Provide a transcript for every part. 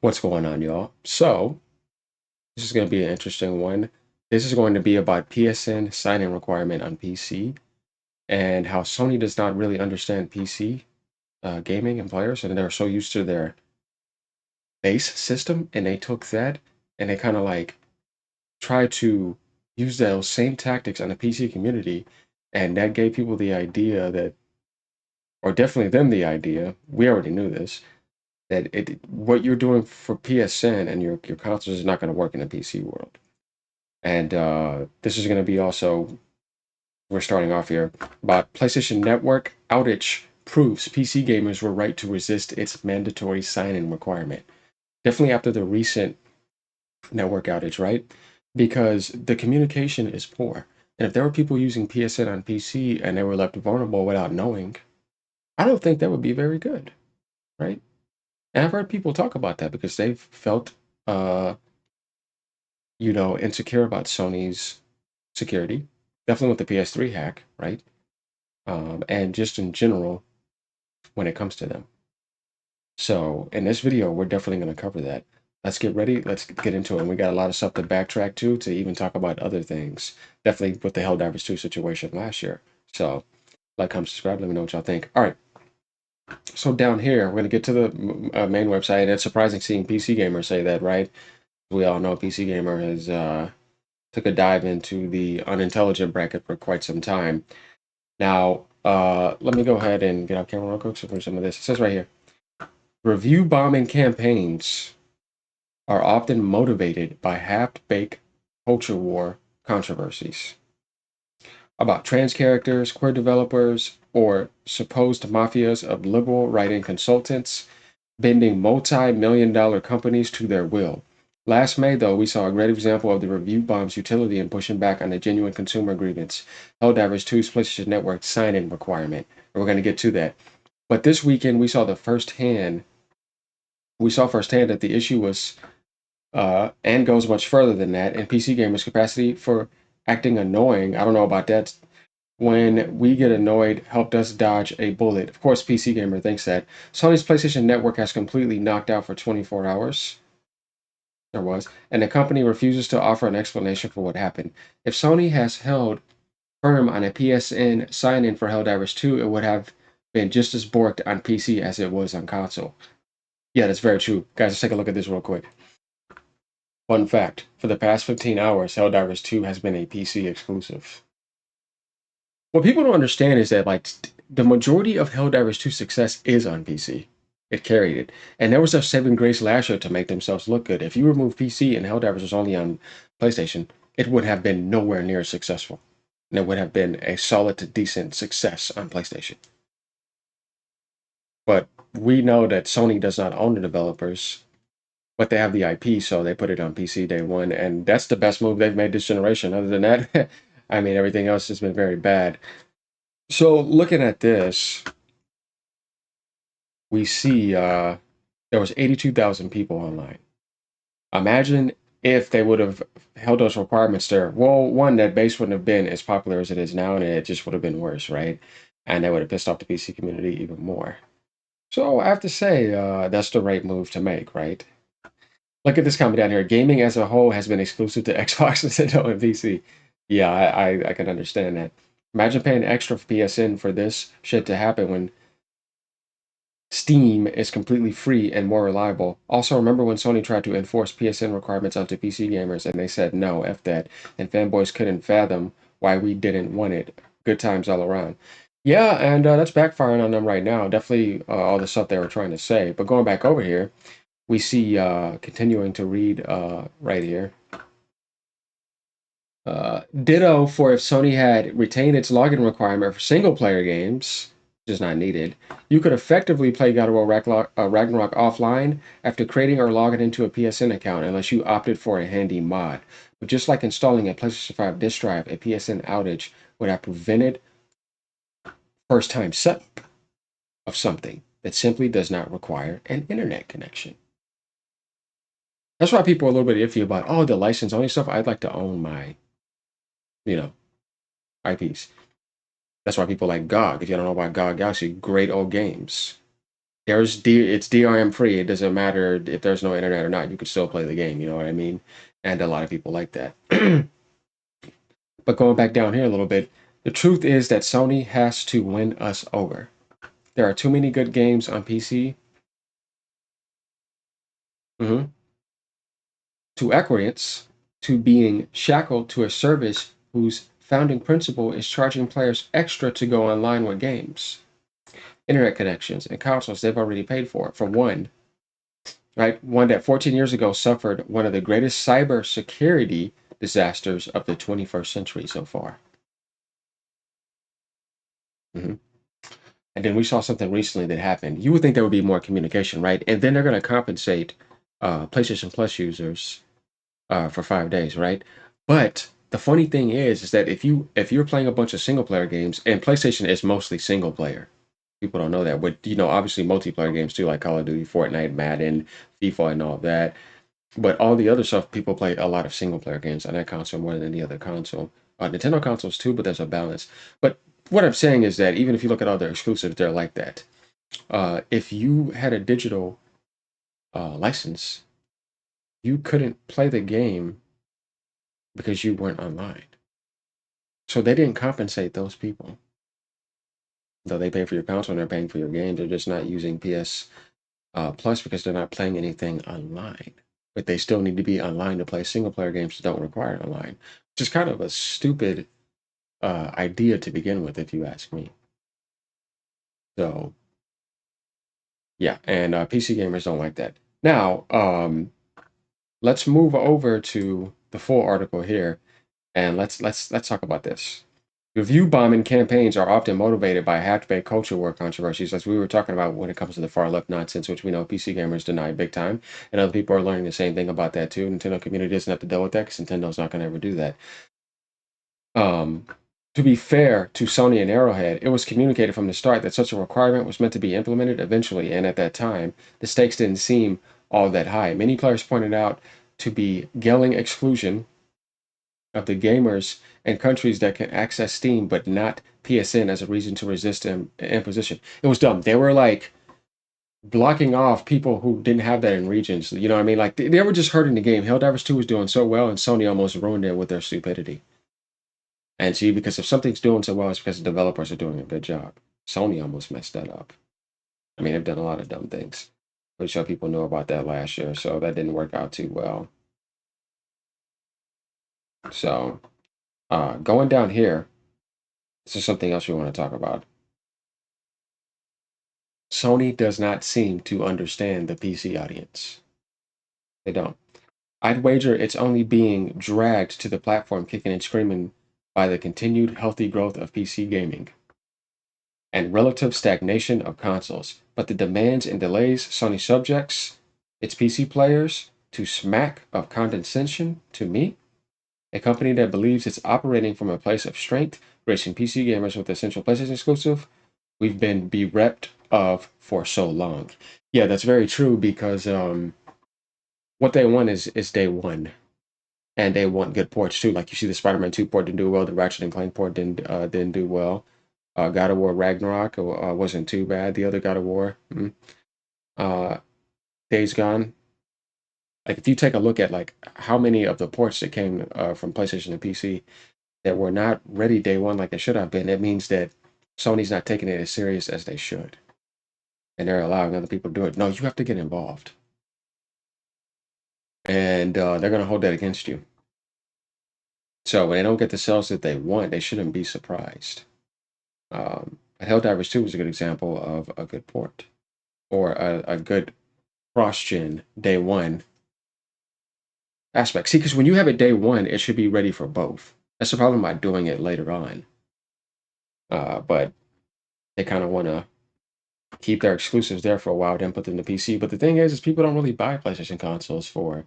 What's going on, y'all? So, this is going to be an interesting one. This is going to be about PSN sign-in requirement on PC and how Sony does not really understand PC gaming and players, and they're so used to their base system, and they took that and they kind of like tried to use those same tactics on the PC community, and that gave people the idea that, or definitely them the idea, we already knew this, that what you're doing for PSN and your consoles is not going to work in the PC world. And this is going to be also, we're starting off here, about PlayStation Network outage proves PC gamers were right to resist its mandatory sign-in requirement. Definitely after the recent network outage, right? Because the communication is poor. And if there were people using PSN on PC and they were left vulnerable without knowing, I don't think that would be very good, right? And I've heard people talk about that because they've felt, uh, insecure about Sony's security, definitely with the PS3 hack, right? And just in general when it comes to them. So in this video, we're definitely going to cover that. Let's get ready. Let's get into it. And we got a lot of stuff to backtrack to even talk about other things. Definitely with the Helldivers 2 situation last year. So like, comment, subscribe. Let me know what y'all think. All right. So down here, we're going to get to the main website. It's surprising seeing PC Gamer say that, right? We all know PC Gamer has took a dive into the unintelligent bracket for quite some time. Now, let me go ahead and get off camera real quick so for some of this. It says right here, review bombing campaigns are often motivated by half-baked culture war controversies about trans characters, queer developers, or supposed mafias of liberal writing consultants bending multi-million-dollar companies to their will. Last May, though, we saw a great example of the review bomb's utility in pushing back on a genuine consumer grievance, Helldivers 2's PlayStation Network sign-in requirement. And we're going to get to that. But this weekend, we saw firsthand that the issue was, and goes much further than that, in PC gamers' capacity for acting annoying. I don't know about that. When we get annoyed, helped us dodge a bullet. Of course, PC Gamer thinks that. Sony's PlayStation Network has completely knocked out for 24 hours. There was. And the company refuses to offer an explanation for what happened. If Sony has held firm on a PSN sign-in for Helldivers 2, it would have been just as borked on PC as it was on console. Yeah, that's very true. Guys, let's take a look at this real quick. Fun fact, for the past 15 hours, Helldivers 2 has been a PC exclusive. What people don't understand is that like the majority of Helldivers 2 success is on PC. It carried it. And there was a saving grace last year to make themselves look good. If you remove PC and Helldivers was only on PlayStation, it would have been nowhere near as successful. And it would have been a solid to decent success on PlayStation. But we know that Sony does not own the developers, but they have the IP, so they put it on PC day one. And that's the best move they've made this generation. Other than that, I mean, everything else has been very bad. So looking at this, we see there was 82,000 people online. Imagine if they would have held those requirements there. Well, one, that base wouldn't have been as popular as it is now, and it just would have been worse, right? And that would have pissed off the PC community even more. So I have to say, that's the right move to make, right? Look at this comment down here. Gaming as a whole has been exclusive to Xbox, Nintendo, and PC. Yeah, I can understand that. Imagine paying extra for PSN for this shit to happen when Steam is completely free and more reliable. Also, remember when Sony tried to enforce PSN requirements onto PC gamers and they said no, F that, and fanboys couldn't fathom why we didn't want it. Good times all around. Yeah, and that's backfiring on them right now. Definitely all the stuff they were trying to say. But going back over here, we see, continuing to read right here. Ditto for if Sony had retained its login requirement for single player games, which is not needed, you could effectively play God of War Ragnarok offline after creating or logging into a PSN account unless you opted for a handy mod. But just like installing a PlayStation 5 disk drive, a PSN outage would have prevented first time setup of something that simply does not require an internet connection. That's why people are a little bit iffy about, oh, the license only stuff. I'd like to own my, you know, IPs. That's why people like GOG. If you don't know about GOG Galaxy, great old games. It's DRM free. It doesn't matter if there's no internet or not. You can still play the game. You know what I mean? And a lot of people like that. But going back down here a little bit, the truth is that Sony has to win us over. There are too many good games on PC. Mhm. To acquiesce to being shackled to a service whose founding principle is charging players extra to go online with games, internet connections, and consoles they've already paid for one, right? One that 14 years ago suffered one of the greatest cybersecurity disasters of the 21st century so far. Mhm. And then we saw something recently that happened. You would think there would be more communication, right? And then they're going to compensate PlayStation Plus users for 5 days, right? But the funny thing is that if you're playing a bunch of single player games, and PlayStation is mostly single player, people don't know that, but obviously multiplayer games too, like Call of Duty, Fortnite, Madden, FIFA, and all that. But all the other stuff, people play a lot of single player games on that console more than any other console. Nintendo consoles too, but there's a balance. But what I'm saying is that even if you look at other exclusives, they're like that. If you had a digital license, you couldn't play the game because you weren't online. So they didn't compensate those people. Though they pay for your console and they're paying for your game, they're just not using PS Plus because they're not playing anything online. But they still need to be online to play single player games that don't require online, which is kind of a stupid idea to begin with, if you ask me. So yeah, and PC gamers don't like that. Now, let's move over to the full article here, and let's talk about this. Review bombing campaigns are often motivated by half-baked culture war controversies, as we were talking about when it comes to the far left nonsense, which we know PC gamers deny big time, and other people are learning the same thing about that too. Nintendo community doesn't have to deal with that because Nintendo's not going to ever do that. Um, to be fair to Sony and Arrowhead, it was communicated from the start that such a requirement was meant to be implemented eventually, and at that time, the stakes didn't seem all that high. Many players pointed out to be gelling exclusion of the gamers and countries that can access Steam but not PSN as a reason to resist imposition. It was dumb. They were like blocking off people who didn't have that in regions. You know what I mean? Like they were just hurting the game. Helldivers 2 was doing so well, and Sony almost ruined it with their stupidity. And see, because if something's doing so well, it's because the developers are doing a good job. Sony almost messed that up. I mean, they've done a lot of dumb things. Pretty sure people knew about that last year, so that didn't work out too well. So, going down here, this is something else we want to talk about. Sony does not seem to understand the PC audience. They don't. I'd wager it's only being dragged to the platform kicking and screaming by the continued healthy growth of PC gaming and relative stagnation of consoles. But the demands and delays Sony subjects its PC players to smack of condescension to me, a company that believes it's operating from a place of strength, gracing PC gamers with essential PlayStation exclusive, we've been bereft of for so long. Yeah, that's very true because what they want is day one, and they want good ports too. Like you see, the Spider-Man 2 port didn't do well. The Ratchet and Clank port didn't do well. God of War Ragnarok wasn't too bad. The other God of War, uh, Days Gone. Like if you take a look at like how many of the ports that came from PlayStation and PC that were not ready day one like they should have been, it means that Sony's not taking it as serious as they should, and they're allowing other people to do it. No, you have to get involved, and they're going to hold that against you. So when they don't get the sales that they want, they shouldn't be surprised. Helldivers 2 was a good example of a good port or a good cross-gen day one aspect. See, because when you have it day one, it should be ready for both. That's the problem about doing it later on. But they kind of want to keep their exclusives there for a while, then put them to PC. But the thing is people don't really buy PlayStation consoles for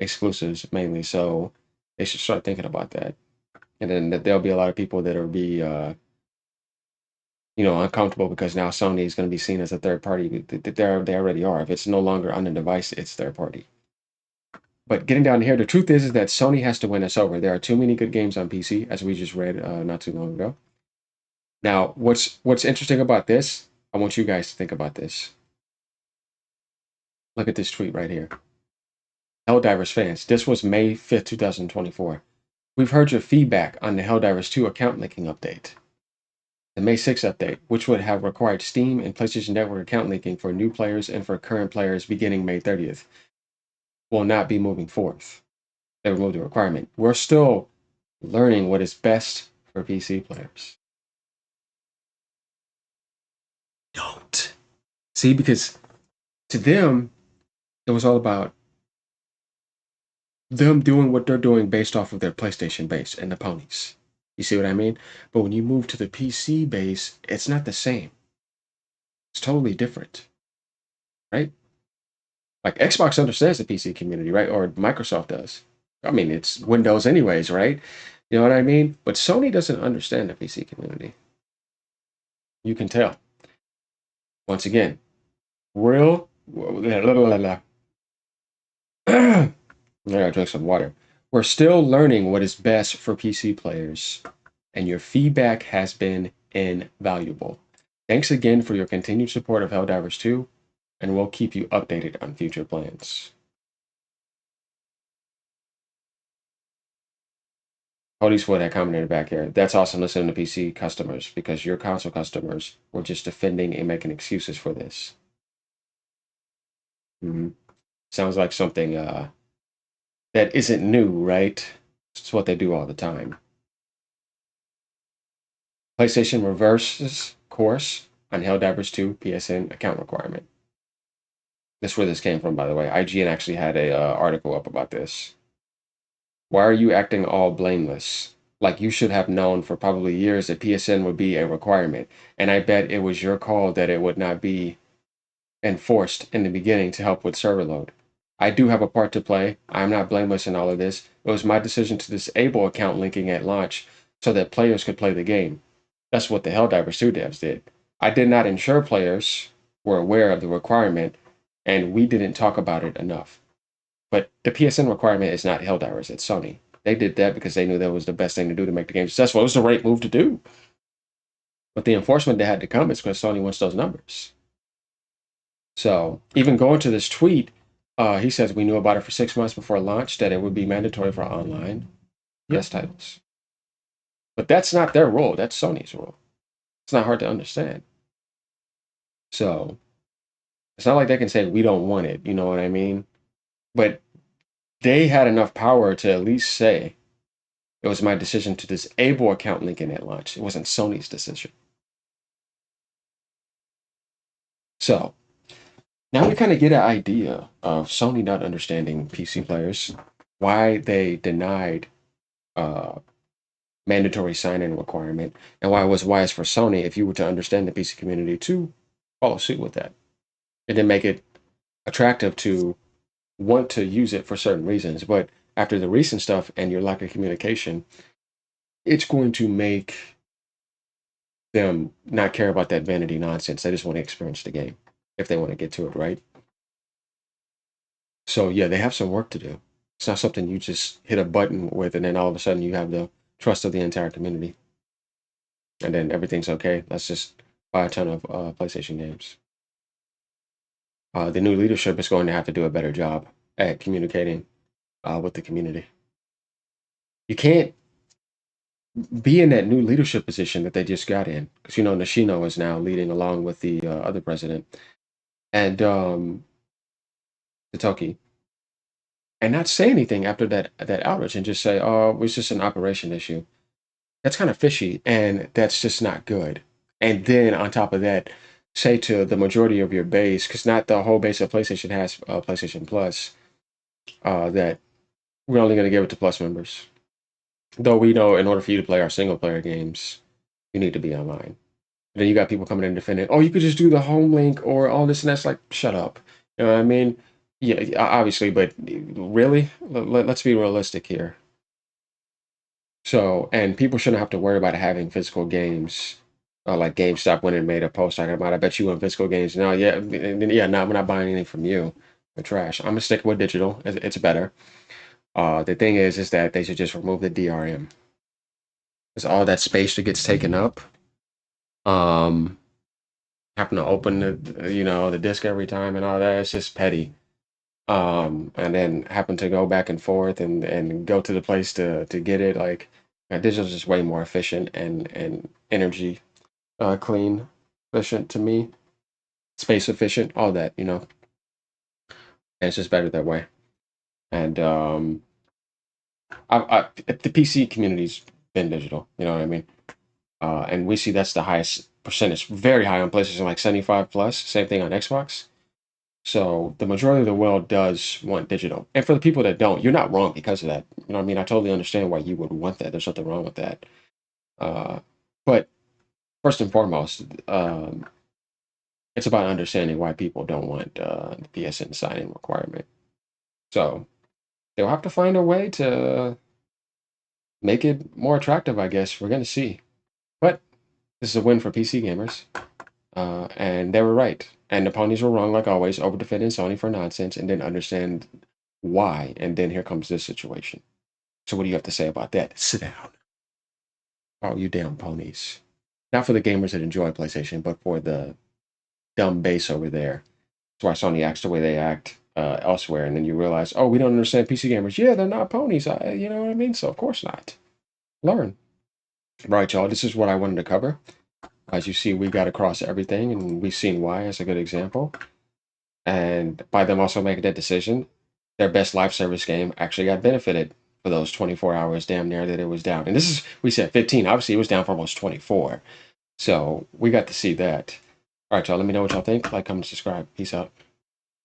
exclusives mainly, so they should start thinking about that. And then there'll be a lot of people that'll be uncomfortable because now Sony is going to be seen as a third party. They already are. If it's no longer on the device, it's third party. But getting down here, the truth is that Sony has to win us over. There are too many good games on PC, as we just read not too long ago. Now, what's interesting about this? I want you guys to think about this. Look at this tweet right here. Helldivers fans, this was May 5th, 2024. We've heard your feedback on the Helldivers 2 account linking update. The May 6th update, which would have required Steam and PlayStation Network account linking for new players and for current players beginning May 30th, will not be moving forth. They removed the requirement. We're still learning what is best for PC players. Don't. See, because to them, it was all about them doing what they're doing based off of their PlayStation base and the ponies. You see what I mean? But when you move to the PC base, it's not the same. It's totally different, right? Like Xbox understands the PC community, right? Or Microsoft does. I mean, it's Windows anyways, right? You know what I mean? But Sony doesn't understand the PC community. You can tell. Once again, real. I gotta drink some water. We're still learning what is best for PC players, and your feedback has been invaluable. Thanks again for your continued support of Helldivers 2, and we'll keep you updated on future plans. Cody's Foot had commented back here. That's awesome listening to PC customers because your console customers were just defending and making excuses for this. Mm-hmm. Sounds like something that isn't new, right? It's what they do all the time. PlayStation reverses course on Helldivers 2 PSN account requirement. That's where this came from, by the way. IGN actually had a article up about this. Why are you acting all blameless? Like you should have known for probably years that PSN would be a requirement. And I bet it was your call that it would not be enforced in the beginning to help with server load. I do have a part to play. I'm not blameless in all of this. It was my decision to disable account linking at launch so that players could play the game. That's what the Helldivers 2 devs did. I did not ensure players were aware of the requirement, and we didn't talk about it enough. But the PSN requirement is not Helldivers, it's Sony. They did that because they knew that was the best thing to do to make the game successful. It was the right move to do. But the enforcement that had to come is because Sony wants those numbers. So even going to this tweet, he says we knew about it for 6 months before launch that it would be mandatory for online yes titles. But that's not their rule. That's Sony's rule. It's not hard to understand. So it's not like they can say we don't want it. You know what I mean? But they had enough power to at least say it was my decision to disable account linking at launch. It wasn't Sony's decision. So now we kind of get an idea of Sony not understanding PC players, why they denied uh, mandatory sign-in requirement, and why it was wise for Sony, if you were to understand the PC community, to follow suit with that. And then make it attractive to want to use it for certain reasons. But after the recent stuff and your lack of communication, it's going to make them not care about that vanity nonsense. They just want to experience the game if they want to get to it, right? So yeah, they have some work to do. It's not something you just hit a button with and then all of a sudden you have the trust of the entire community. And then everything's okay. Let's just buy a ton of PlayStation games. The new leadership is going to have to do a better job at communicating with the community. You can't be in that new leadership position that they just got in, because Nishino is now leading along with the other president and Toki, and not say anything after that outage and just say, "Oh, it was just an operation issue." That's kind of fishy, and that's just not good. And then on top of that, say to the majority of your base, because not the whole base of PlayStation has PlayStation Plus, that we're only going to give it to Plus members. Though we know in order for you to play our single player games, you need to be online. And then you got people coming in defending, oh, you could just do the home link or all this and that's like, shut up. You know what I mean? Yeah, obviously, but really? Let's be realistic here. So, and people shouldn't have to worry about having physical games. Like GameStop went and made a post talking about, I bet you want physical games. No, yeah, yeah, no, we're not buying anything from you. They're trash. I'm gonna stick with digital. It's better. The thing is that they should just remove the DRM. Because all that space that gets taken up, um, having to open the disc every time and all that, it's just petty. and then happen to go back and forth and go to the place to get it. Like digital is just way more efficient and energy clean, efficient to me, space efficient, all that, you know. And it's just better that way. And the PC community's been digital, you know what I mean? And we see that's the highest percentage, very high on PlayStation, like 75 plus. Same thing on Xbox. So the majority of the world does want digital. And for the people that don't, you're not wrong because of that. You know what I mean? I totally understand why you would want that. There's nothing wrong with that. Uh, but first and foremost, it's about understanding why people don't want the PSN sign-in requirement. So they'll have to find a way to make it more attractive, I guess. We're going to see. But this is a win for PC gamers. And they were right. And the ponies were wrong, like always, over defending Sony for nonsense and didn't understand why. And then here comes this situation. So what do you have to say about that? Sit down. Oh, you damn ponies. Not for the gamers that enjoy PlayStation, but for the dumb base over there. That's why Sony acts the way they act elsewhere. And then you realize, oh, we don't understand PC gamers. Yeah, they're not ponies. You know what I mean? So of course not. Learn. Right, y'all. This is what I wanted to cover. As you see, we got across everything, and we've seen why as a good example. And by them also making that decision, their best live service game actually got benefited for those 24 hours damn near that it was down. And this is, we said 15. Obviously, it was down for almost 24. So we got to see that. All right, y'all. Let me know what y'all think. Like, comment, subscribe. Peace out.